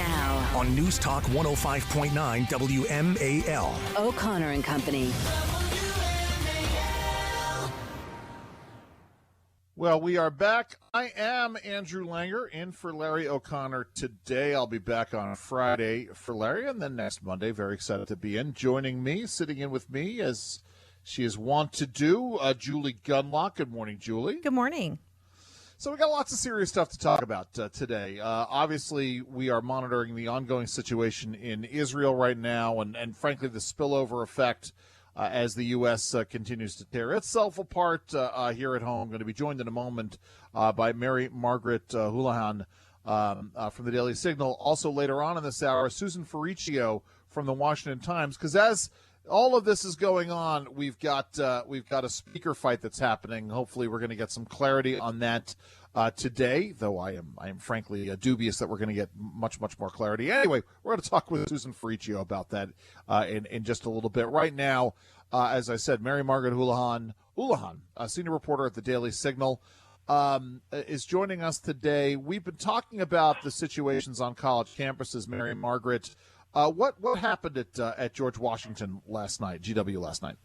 Now, on News Talk 105.9 WMAL. O'Connor and Company. Well, we are back. I am Andrew Langer in for Larry O'Connor today. I'll be back on Friday for Larry, and then next Monday. Very excited to be in. Joining me, sitting in with me, as she is wont to do, Julie Gunlock. Good morning, Julie. Good morning. So we got lots of serious stuff to talk about today. Obviously, we are monitoring the ongoing situation in Israel right now, and frankly, the spillover effect as the U.S. continues to tear itself apart here at home. I'm going to be joined in a moment by Margaret Olohan from the Daily Signal. Also later on in this hour, Susan Ferrechio from the Washington Times, because as all of this is going on, we've got a speaker fight that's happening. Hopefully, we're going to get some clarity on that today, though I am frankly dubious that we're going to get much more clarity. Anyway, we're going to talk with Susan Ferrechio about that in just a little bit. Right now, as I said, Margaret Olohan, a senior reporter at the Daily Signal, is joining us today. We've been talking about the situations on college campuses, Margaret. What happened at George Washington last night, GW last night?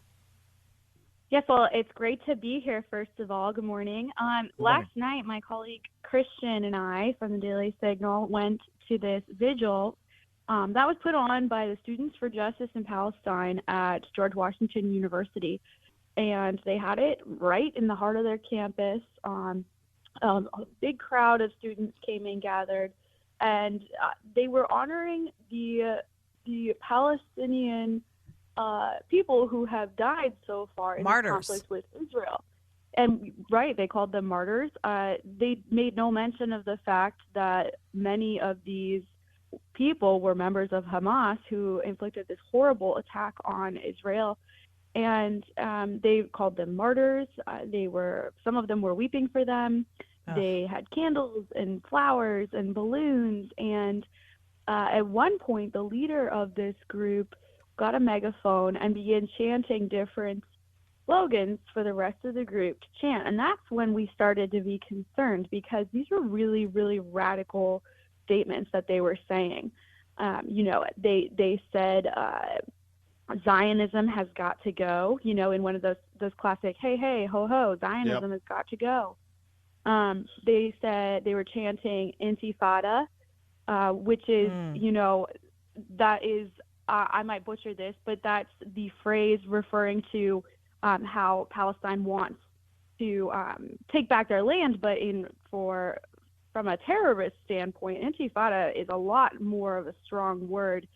Yes, well, it's great to be here, first of all. Good morning. Last night, my colleague Christian and I from the Daily Signal went to this vigil that was put on by the Students for Justice in Palestine at George Washington University. And they had it right in the heart of their campus. A big crowd of students came and gathered, and they were honoring the Palestinian people who have died so far in the conflict with Israel. And they called them martyrs. They made no mention of the fact that many of these people were members of Hamas who inflicted this horrible attack on Israel. And they called them martyrs. Some of them were weeping for them. They had candles and flowers and balloons. And at one point, the leader of this group got a megaphone and began chanting different slogans for the rest of the group to chant. And that's when we started to be concerned, because these were really, really radical statements that they were saying. They said Zionism has got to go, in one of those classic, hey, hey, ho, ho, Zionism has got to go. They said they were chanting Intifada, which is, that is, I might butcher this, but that's the phrase referring to how Palestine wants to take back their land, but from a terrorist standpoint, Intifada is a lot more of a strong word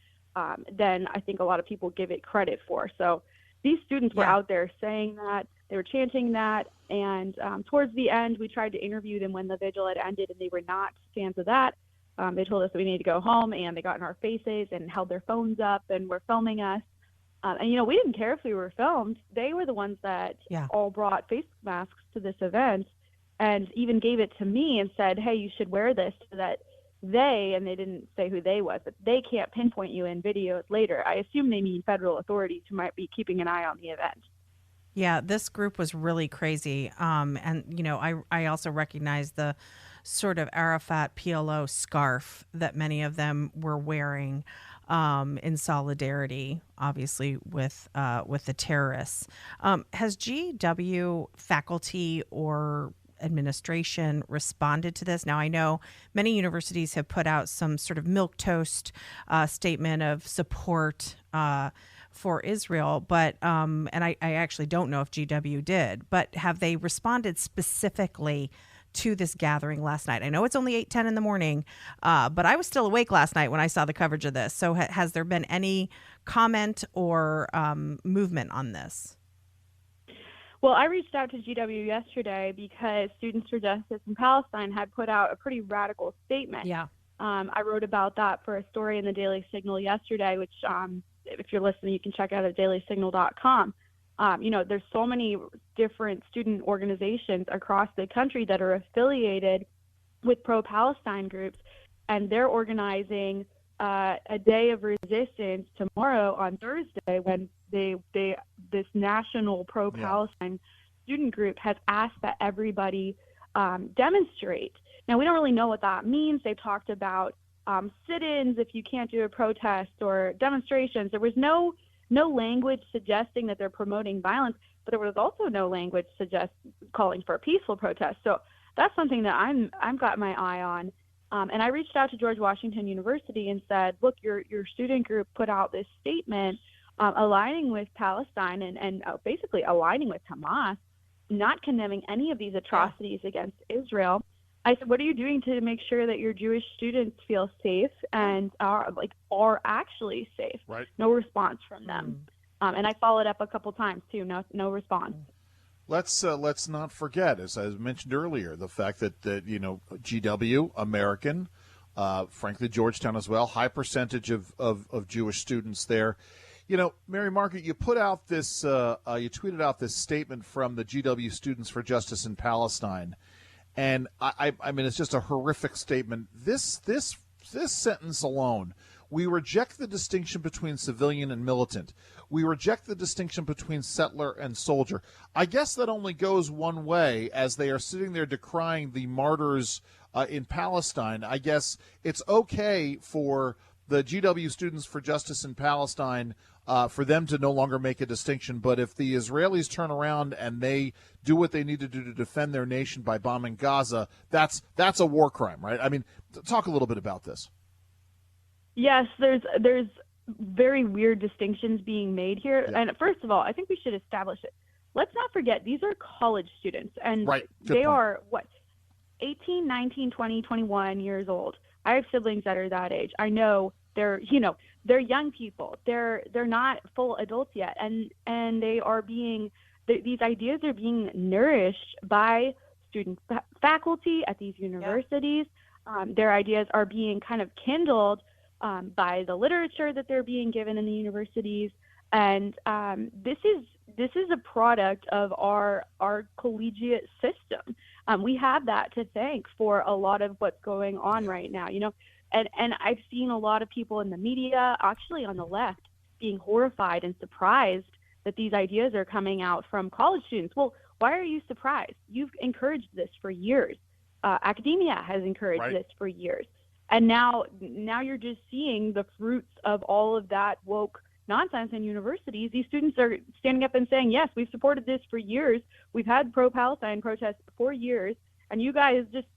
than I think a lot of people give it credit for. So these students were out there saying that, they were chanting that, and towards the end, we tried to interview them when the vigil had ended, and they were not fans of that. They told us that we needed to go home, and they got in our faces and held their phones up and were filming us. And, we didn't care if we were filmed. They were the ones that all brought face masks to this event and even gave it to me and said, hey, you should wear this so that and they didn't say who they was, but they can't pinpoint you in videos later. I assume they mean federal authorities who might be keeping an eye on the event. Yeah, this group was really crazy. And, I also recognize the sort of Arafat PLO scarf that many of them were wearing in solidarity, obviously, with the terrorists. Has GW faculty or administration responded to this? Now, I know many universities have put out some sort of milquetoast statement of support for Israel, but and I actually don't know if GW did, but have they responded specifically to this gathering last night? I know it's only 8:10 in the morning, but I was still awake last night when I saw the coverage of this. So has there been any comment or movement on this? Well, I reached out to GW yesterday because Students for Justice in Palestine had put out a pretty radical statement. Yeah. I wrote about that for a story in the Daily Signal yesterday, which if you're listening, you can check out at dailysignal.com. There's so many different student organizations across the country that are affiliated with pro-Palestine groups, and they're organizing a day of resistance tomorrow on Thursday when this national pro-Palestine student group has asked that everybody demonstrate. Now, we don't really know what that means. They talked about sit-ins if you can't do a protest or demonstrations. There was no language suggesting that they're promoting violence, but there was also no language calling for a peaceful protest. So that's something that I've got my eye on. And I reached out to George Washington University and said, look, your student group put out this statement aligning with Palestine and basically aligning with Hamas, not condemning any of these atrocities against Israel. I said, what are you doing to make sure that your Jewish students feel safe and are actually safe? Right. No response from them. And I followed up a couple times too. No response. Let's not forget, as I mentioned earlier, the fact that GW, American, frankly Georgetown as well, high percentage of Jewish students there. Mary Margaret, you put out this, you tweeted out this statement from the GW Students for Justice in Palestine, and I mean it's just a horrific statement. This sentence alone. We reject the distinction between civilian and militant. We reject the distinction between settler and soldier. I guess that only goes one way as they are sitting there decrying the martyrs in Palestine. I guess it's okay for the GW Students for Justice in Palestine for them to no longer make a distinction. But if the Israelis turn around and they do what they need to do to defend their nation by bombing Gaza, that's a war crime, right? I mean, talk a little bit about this. Yes, there's very weird distinctions being made here. Yeah. And first of all, I think we should establish it. Let's not forget, these are college students, and they are, 18, 19, 20, 21 years old. I have siblings that are that age. I know they're young people. They're not full adults yet, and they are these ideas are being nourished by student faculty at these universities. Yeah. Their ideas are being kind of kindled by the literature that they're being given in the universities, and this is a product of our collegiate system. We have that to thank for a lot of what's going on right now, and I've seen a lot of people in the media, actually on the left, being horrified and surprised that these ideas are coming out from college students. Well, why are you surprised? You've encouraged this for years. Academia has encouraged this for years. And now you're just seeing the fruits of all of that woke nonsense in universities. These students are standing up and saying, yes, we've supported this for years. We've had pro-Palestine protests for years, and you guys just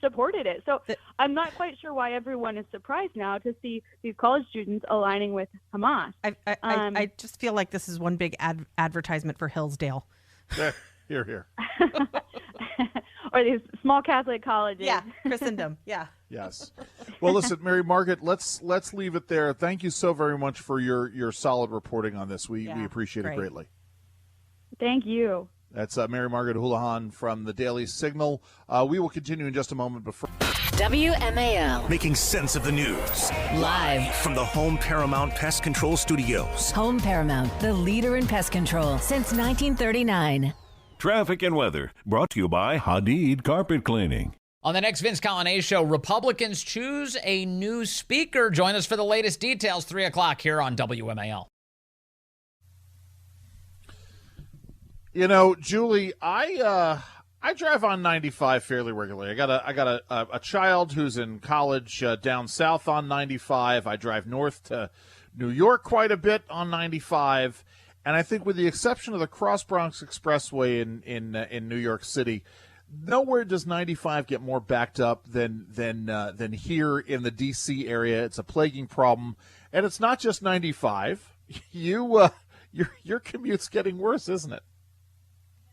supported it. So I'm not quite sure why everyone is surprised now to see these college students aligning with Hamas. I just feel like this is one big advertisement for Hillsdale. Here. Or these small Catholic colleges. Yeah, Christendom. Yeah. Yes. Well, listen, Mary Margaret, let's leave it there. Thank you so very much for your solid reporting on this. We appreciate it greatly. Thank you. That's Mary Margaret Olohan from the Daily Signal. We will continue in just a moment. Before WMAL. Making sense of the news. Live from the Home Paramount Pest Control Studios. Home Paramount, the leader in pest control since 1939. Traffic and weather brought to you by Hadid Carpet Cleaning. On the next Vince Colonnese show, Republicans choose a new speaker. Join us for the latest details, 3 o'clock here on WMAL. Julie, I drive on 95 fairly regularly. I got a child who's in college down south on 95. I drive north to New York quite a bit on 95. And I think with the exception of the Cross Bronx Expressway in New York City, nowhere does 95 get more backed up than here in the D.C. area. It's a plaguing problem. And it's not just 95. Your commute's getting worse, isn't it?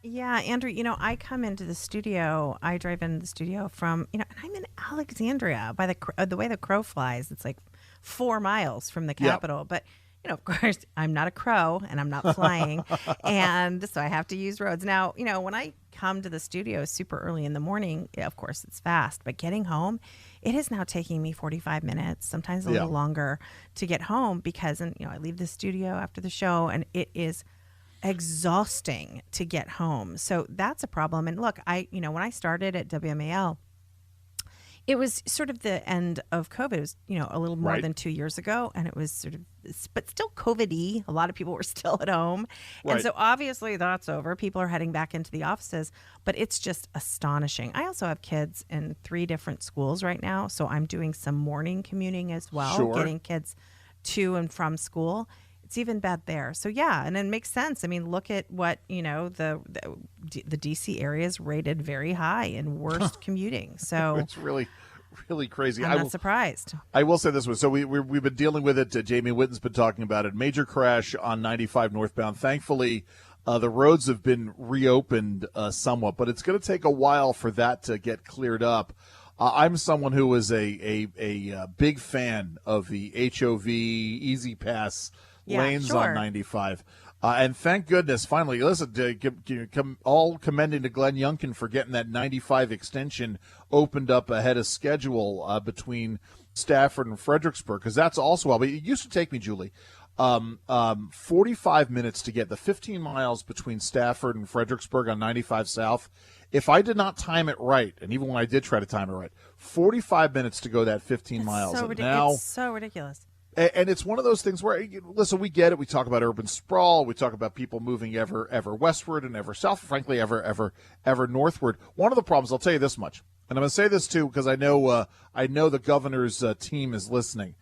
Yeah, Andrew, I come into the studio, I drive into the studio from, and I'm in Alexandria by the way the crow flies. It's like 4 miles from the Capitol. Yep. But, of course, I'm not a crow and I'm not flying. And so I have to use roads. Now, when I come to the studio super early in the morning, of course, it's fast. But getting home, it is now taking me 45 minutes, sometimes a little longer to get home because, I leave the studio after the show and it is exhausting to get home. So that's a problem. And look, when I started at WMAL, It was sort of the end of COVID. It was, a little more Right. than 2 years ago, and it was sort of, but still COVID-y. A lot of people were still at home. Right. And so obviously that's over. People are heading back into the offices, but it's just astonishing. I also have kids in 3 different schools right now, so I'm doing some morning commuting as well, Sure. getting kids to and from school. It's even bad there. So yeah, and it makes sense. I mean, look at what, the DC area is rated very high in worst commuting. So It's really, really crazy. I'm not surprised. I will say this one. So we've been dealing with it. Jamie Whitten's been talking about it. Major crash on 95 northbound. Thankfully, the roads have been reopened somewhat, but it's going to take a while for that to get cleared up. I'm someone who is a big fan of the HOV Easy Pass lanes sure. on 95. And thank goodness, finally, listen, all commending to Glenn Youngkin for getting that 95 extension opened up ahead of schedule between Stafford and Fredericksburg, because that's also well. But it used to take me, Julie, 45 minutes to get the 15 miles between Stafford and Fredericksburg on 95 South. If I did not time it right, and even when I did try to time it right, 45 minutes to go that 15 miles. So Now, it's so ridiculous. and it's one of those things where, listen, we get it. We talk about urban sprawl. We talk about people moving ever westward and ever south, frankly, ever northward. One of the problems, I'll tell you this much, and I'm going to say this too because I know the governor's team is listening,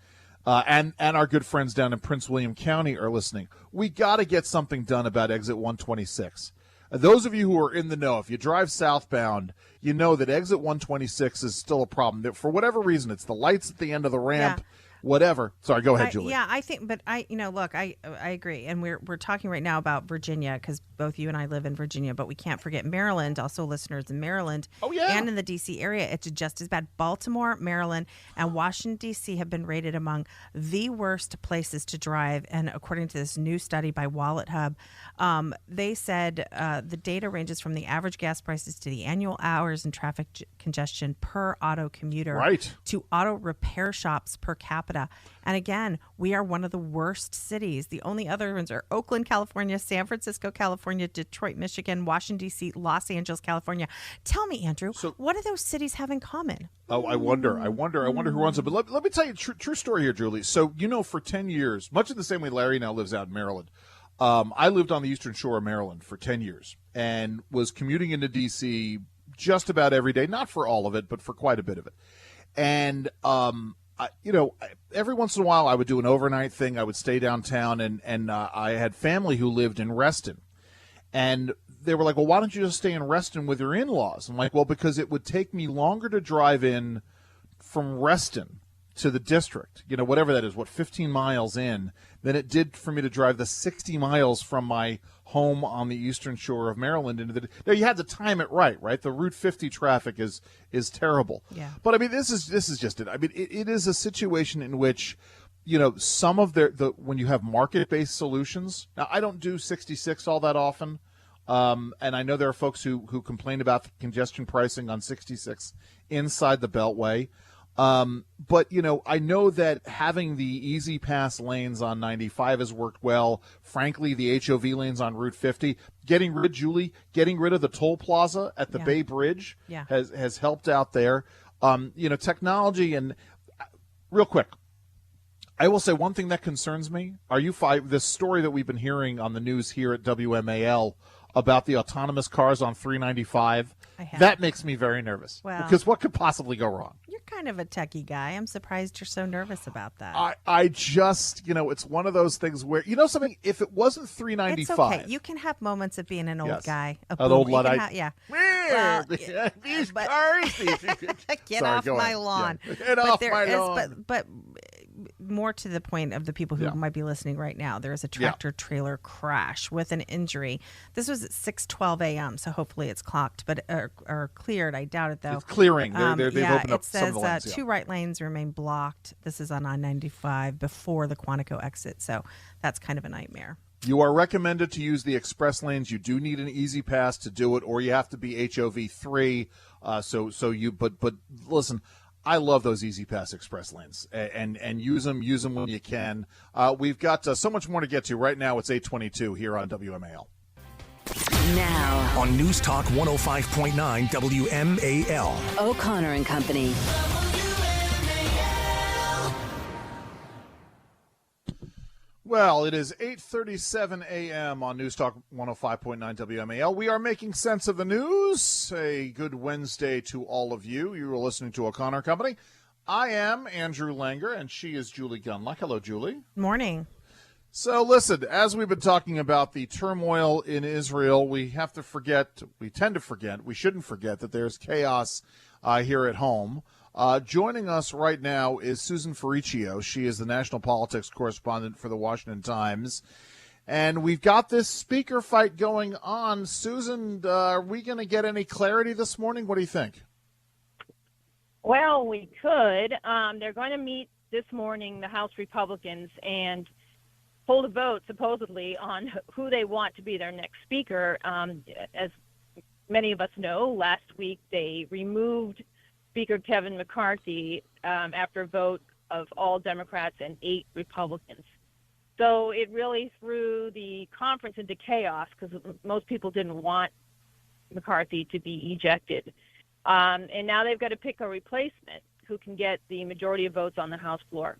and our good friends down in Prince William County are listening. We got to get something done about exit 126. Those of you who are in the know, if you drive southbound, you know that exit 126 is still a problem. For whatever reason, it's the lights at the end of the ramp. Yeah. Whatever. Sorry, go ahead, Julie. Yeah, I think, but look, I agree, and we're talking right now about Virginia because both you and I live in Virginia, but we can't forget Maryland. Also, listeners in Maryland, and in the D.C. area, it's just as bad. Baltimore, Maryland, and Washington D.C. have been rated among the worst places to drive, and according to this new study by Wallet Hub, they said the data ranges from the average gas prices to the annual hours and traffic congestion per auto commuter, Right. to auto repair shops per capita. And again, we are one of the worst cities. The only other ones are Oakland, California, San Francisco, California, Detroit, Michigan, Washington, D.C., Los Angeles, California. Tell me, Andrew, what do those cities have in common? Oh, I wonder who runs it. But let me tell you a true story here, Julie. So, for 10 years, much in the same way Larry now lives out in Maryland, I lived on the eastern shore of Maryland for 10 years and was commuting into D.C. just about every day, not for all of it, but for quite a bit of it. And, every once in a while I would do an overnight thing. I would stay downtown, and I had family who lived in Reston. And they were like, well, why don't you just stay in Reston with your in-laws? I'm like, well, because it would take me longer to drive in from Reston to the district, whatever that is, 15 miles in, than it did for me to drive the 60 miles from my home on the eastern shore of Maryland into the. Now you had to time it right? The Route 50 traffic is terrible. Yeah. But I mean, this is just it. I mean, it is a situation in which, some of the when you have market-based solutions. Now, I don't do 66 all that often. And I know there are folks who complain about the congestion pricing on 66 inside the Beltway. But, I know that having the Easy Pass lanes on 95 has worked well. Frankly, the HOV lanes on Route 50, getting rid of the toll plaza at the Bay Bridge has helped out there. Technology and real quick, I will say one thing that concerns me. This story that we've been hearing on the news here at WMAL about the autonomous cars on 395, that makes me very nervous. Well, because what could possibly go wrong? You're kind of a techie guy. I'm surprised you're so nervous about that. I just, it's one of those things where, something, if it wasn't 395. It's okay. You can have moments of being an old guy. An old Luddite. Well, these cars. Get off my lawn. Yeah. Get off my lawn. But more to the point of the people who might be listening right now, there is a tractor trailer crash with an injury. This was at 6:12 a.m., so hopefully it's clocked, but or cleared. I doubt it though. It's clearing. They've opened up some of the lanes. It says 2 right lanes remain blocked. This is on I-95 before the Quantico exit, so that's kind of a nightmare. You are recommended to use the express lanes. You do need an Easy Pass to do it, or you have to be HOV 3. But listen, I love those Easy Pass express lanes, and use them when you can. We've got so much more to get to right now. It's 8:22 here on WMAL. Now, on News Talk 105.9 WMAL. O'Connor and Company. Well, it is 8:37 a.m. on News Talk 105.9 WMAL. We are making sense of the news. A good Wednesday to all of you. You are listening to O'Connor and Company. I am Andrew Langer, and she is Julie Gunlock. Hello, Julie. Morning. So listen, as we've been talking about the turmoil in Israel, we tend to forget, we shouldn't forget that there's chaos here at home. Joining us right now is Susan Ferrechio. She is the national politics correspondent for the Washington Times. And we've got this speaker fight going on. Susan, are we going to get any clarity this morning? What do you think? Well, we could. They're going to meet this morning, the House Republicans, and hold a vote, supposedly, on who they want to be their next speaker. As many of us know, last week they removed Speaker Kevin McCarthy after a vote of all Democrats and 8 Republicans. So it really threw the conference into chaos because most people didn't want McCarthy to be ejected. And now they've got to pick a replacement who can get the majority of votes on the House floor.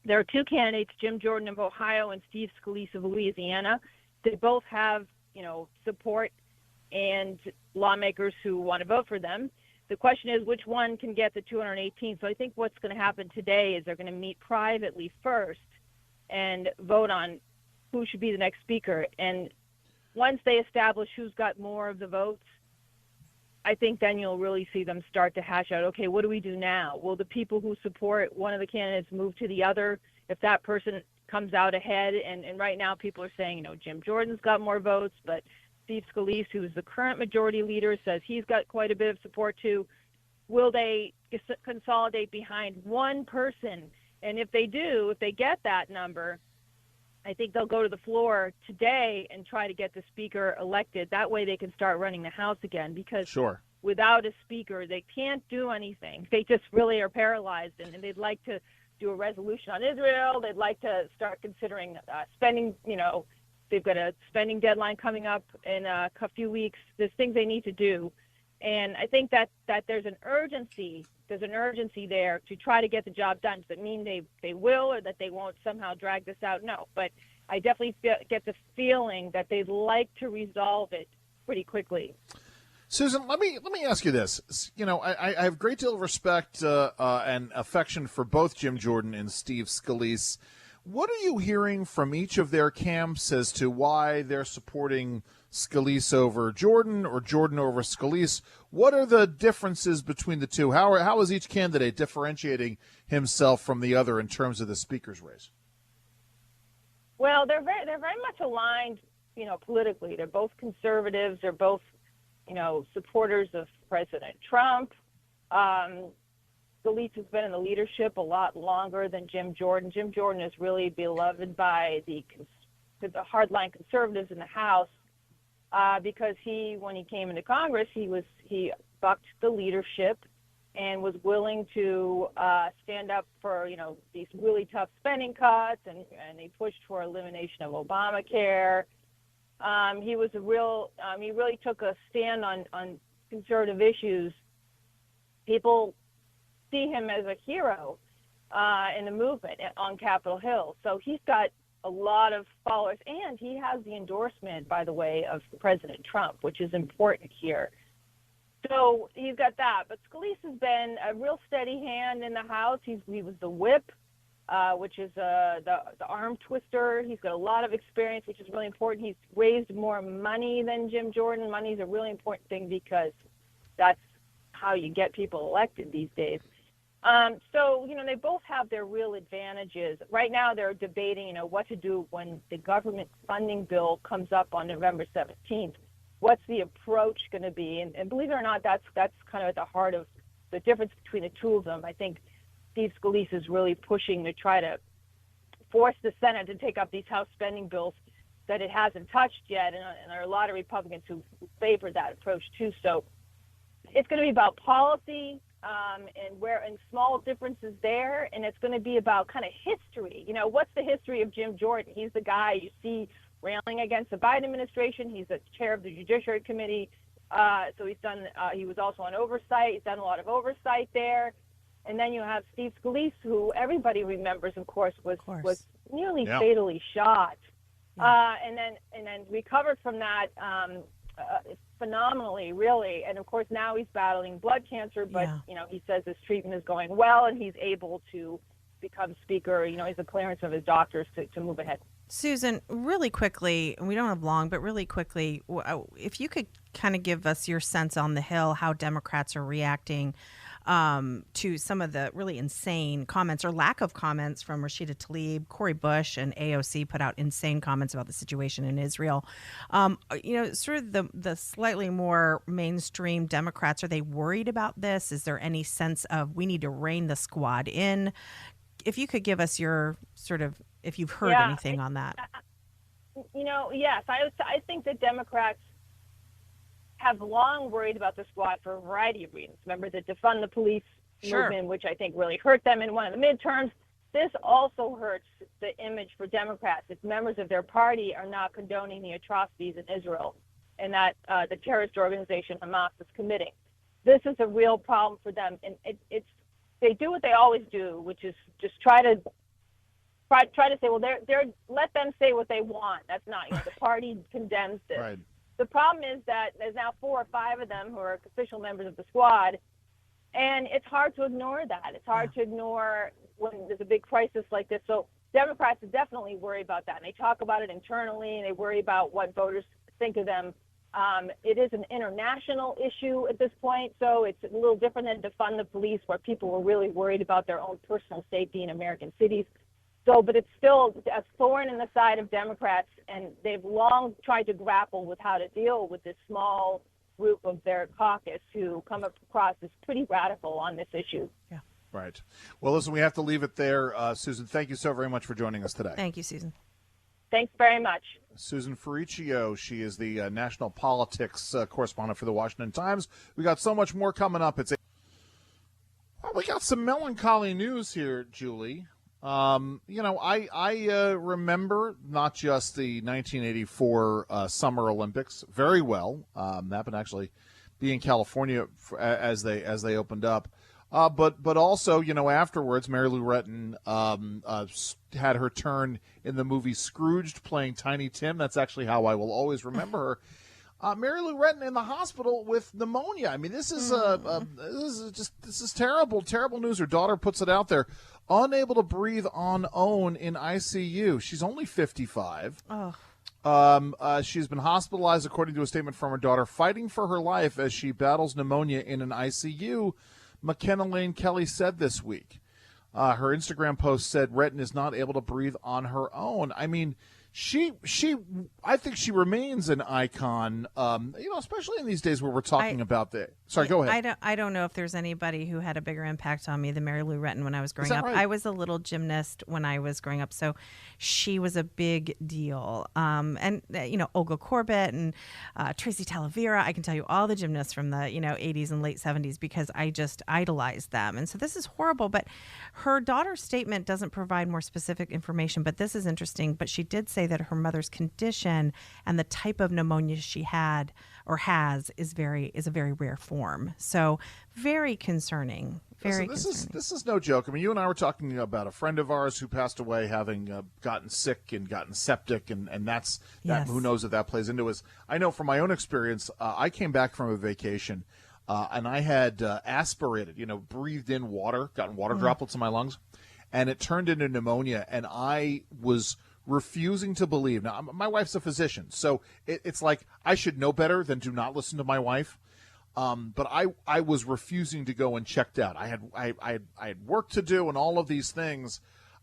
There are 2 candidates, Jim Jordan of Ohio and Steve Scalise of Louisiana. They both have, support and lawmakers who want to vote for them. The question is which one can get the 218. So I think what's going to happen today is they're going to meet privately first and vote on who should be the next speaker. And once they establish who's got more of the votes, I think then you'll really see them start to hash out, okay, what do we do now? Will the people who support one of the candidates move to the other if that person comes out ahead? And right now people are saying, Jim Jordan's got more votes, but Steve Scalise, who is the current majority leader, says he's got quite a bit of support too. Will they consolidate behind one person? And if they do, if they get that number, I think they'll go to the floor today and try to get the speaker elected. That way they can start running the House again, because without a speaker, they can't do anything. They just really are paralyzed, and they'd like to do a resolution on Israel. They'd like to start considering spending, they've got a spending deadline coming up in a few weeks. There's things they need to do. And I think that there's an urgency there to try to get the job done. Does it mean they will or that they won't somehow drag this out? No, but I definitely get the feeling that they'd like to resolve it pretty quickly. Susan, let me ask you this. I have a great deal of respect and affection for both Jim Jordan and Steve Scalise. What are you hearing from each of their camps as to why they're supporting Scalise over Jordan or Jordan over Scalise? What are the differences between the two? How is each candidate differentiating himself from the other in terms of the speaker's race? Well, they're very much aligned, politically. They're both conservatives. They're both, supporters of President Trump. Scalise has been in the leadership a lot longer than Jim Jordan. Jim Jordan is really beloved by the hardline conservatives in the House because when he came into Congress, he bucked the leadership and was willing to stand up for these really tough spending cuts, and he pushed for elimination of Obamacare. He was he really took a stand on conservative issues. People see him as a hero in the movement on Capitol Hill. So he's got a lot of followers, and he has the endorsement, by the way, of President Trump, which is important here. So he's got that. But Scalise has been a real steady hand in the House. He was the whip, which is the arm twister. He's got a lot of experience, which is really important. He's raised more money than Jim Jordan. Money is a really important thing because that's how you get people elected these days. So, they both have their real advantages. Right now they're debating, what to do when the government funding bill comes up on November 17th. What's the approach going to be? And believe it or not, that's kind of at the heart of the difference between the two of them. I think Steve Scalise is really pushing to try to force the Senate to take up these House spending bills that it hasn't touched yet. And there are a lot of Republicans who favor that approach too. So it's going to be about policy, and small differences there, and it's going to be about kind of history. What's the history of Jim Jordan? He's the guy you see railing against the Biden administration. He's the chair of the Judiciary Committee. So he's done. He was also on oversight. He's done a lot of oversight there. And then you have Steve Scalise, who everybody remembers, of course, was nearly fatally shot. And then recovered from that phenomenally, really. And of course, now he's battling blood cancer, but he says his treatment is going well, and he's able to become speaker. He's a clearance of his doctors to move ahead. Susan, really quickly, we don't have long, but really quickly, if you could kind of give us your sense on the Hill, how Democrats are reacting to some of the really insane comments or lack of comments from Rashida Tlaib. Cori Bush and AOC put out insane comments about the situation in Israel. Sort of the slightly more mainstream Democrats, are they worried about this? Is there any sense of we need to rein the squad in? If you could give us your sort of, if you've heard anything on that. Yes, I think that Democrats have long worried about the squad for a variety of reasons. Remember the defund the police movement, which I think really hurt them in one of the midterms. This also hurts the image for Democrats if members of their party are not condoning the atrocities in Israel and that the terrorist organization Hamas is committing. This is a real problem for them, and they do what they always do, which is just try to say, well, they're let them say what they want. That's not the party condemns this. Right. The problem is that there's now 4 or 5 of them who are official members of the squad, and it's hard to ignore that. It's hard to ignore when there's a big crisis like this. So Democrats definitely worry about that, and they talk about it internally, and they worry about what voters think of them. It is an international issue at this point, so it's a little different than defund the police, where people were really worried about their own personal safety in American cities. So, but it's still a thorn in the side of Democrats, and they've long tried to grapple with how to deal with this small group of their caucus who come across as pretty radical on this issue. Yeah. Right. Well, listen, we have to leave it there. Susan, thank you so very much for joining us today. Thank you, Susan. Thanks very much. Susan Ferrechio, she is the national politics correspondent for the Washington Times. We got so much more coming up. We got some melancholy news here, Julie. I remember not just the 1984 Summer Olympics very well. Happened actually be in California as they opened up. But also, afterwards, Mary Lou Retton had her turn in the movie Scrooged, playing Tiny Tim. That's actually how I will always remember her. Mary Lou Retton in the hospital with pneumonia. I mean, this is terrible, terrible news. Her daughter puts it out there. Unable to breathe on own in ICU. She's only 55. Oh. She's been hospitalized, according to a statement from her daughter, fighting for her life as she battles pneumonia in an ICU. McKenna Lane Kelly said this week. Her Instagram post said Retton is not able to breathe on her own. I mean, I think she remains an icon, especially in these days where we're talking about the. Sorry, go ahead. I don't know if there's anybody who had a bigger impact on me than Mary Lou Retton when I was growing up. Right? I was a little gymnast when I was growing up, so she was a big deal. And Olga Corbett and Tracy Talavera. I can tell you all the gymnasts from the 80s and late 70s because I just idolized them. And so this is horrible. But her daughter's statement doesn't provide more specific information. But this is interesting. But she did say that her mother's condition and the type of pneumonia she had or has is a very rare form. So very concerning. This is no joke. I mean, you and I were talking about a friend of ours who passed away having gotten sick and gotten septic, and that's yes. Who knows if that plays into it. I know from my own experience, I came back from a vacation and I had aspirated, breathed in water, gotten water droplets in my lungs, and it turned into pneumonia, and I was refusing to believe. Now, my wife's a physician, so it's like I should know better than to not listen to my wife. But I was refusing to go and checked out. I had work to do and all of these things.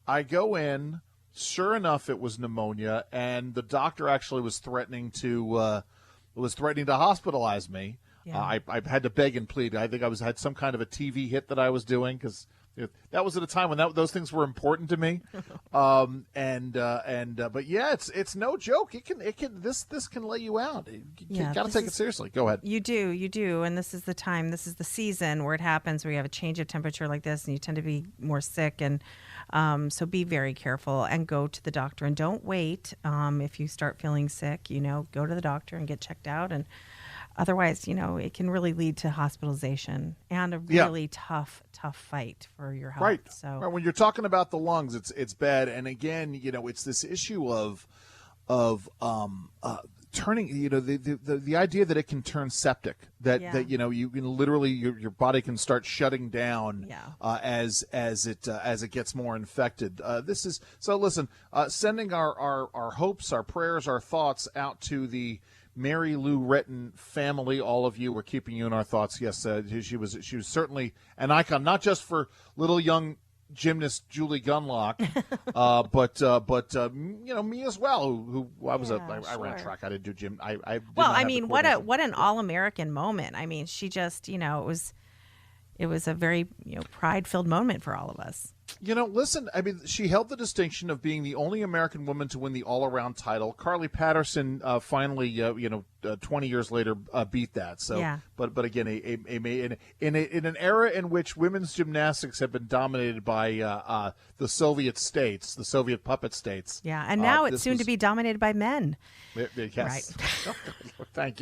I go in, sure enough, it was pneumonia, and the doctor actually was threatening to hospitalize me. Yeah. I had to beg and plead. I think I had some kind of a TV hit that I was doing because That was at a time when those things were important to me. But yeah, it's no joke. This can lay you out. You got to take it seriously. Go ahead. You do. And this is the time, this is the season where it happens, where you have a change of temperature like this and you tend to be more sick. And so be very careful and go to the doctor, and don't wait. If you start feeling sick, go to the doctor and get checked out. And otherwise, it can really lead to hospitalization and a really tough fight for your health. Right. So when you're talking about the lungs, it's bad. And again, it's this issue of turning, the idea that it can turn septic, that you can literally your body can start shutting down as it gets more infected. This is so. Listen, sending our hopes, our prayers, our thoughts out to the Mary Lou Retton family. All of you, we're keeping you in our thoughts. Yes, she was certainly an icon, not just for little young gymnast Julie Gunlock, but me as well. Who I was I ran track. I didn't do gym. What an all-American moment. I mean, she just it was a very pride-filled moment for all of us. Listen, I mean, she held the distinction of being the only American woman to win the all-around title. Carly Patterson finally, 20 years later, beat that. So, yeah. But again, in an era in which women's gymnastics have been dominated by the Soviet states, the Soviet puppet states. Yeah, and now it's soon to be dominated by men. Yes. Right. Thank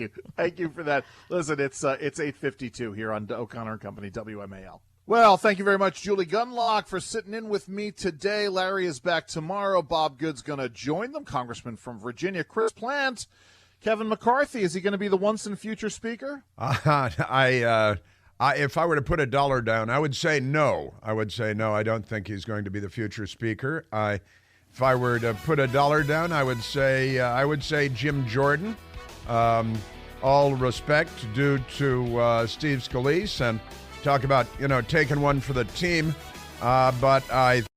you for that. Listen, it's 8:52 here on O'Connor and Company, WMAL. Well, thank you very much, Julie Gunlock, for sitting in with me today. Larry is back tomorrow. Bob Good's going to join them. Congressman from Virginia, Chris Plant. Kevin McCarthy, is he going to be the once and future speaker? If I were to put $1 down, I would say no. I don't think he's going to be the future speaker. If I were to put $1 down, I would say Jim Jordan. All respect due to Steve Scalise, and talk about taking one for the team. But I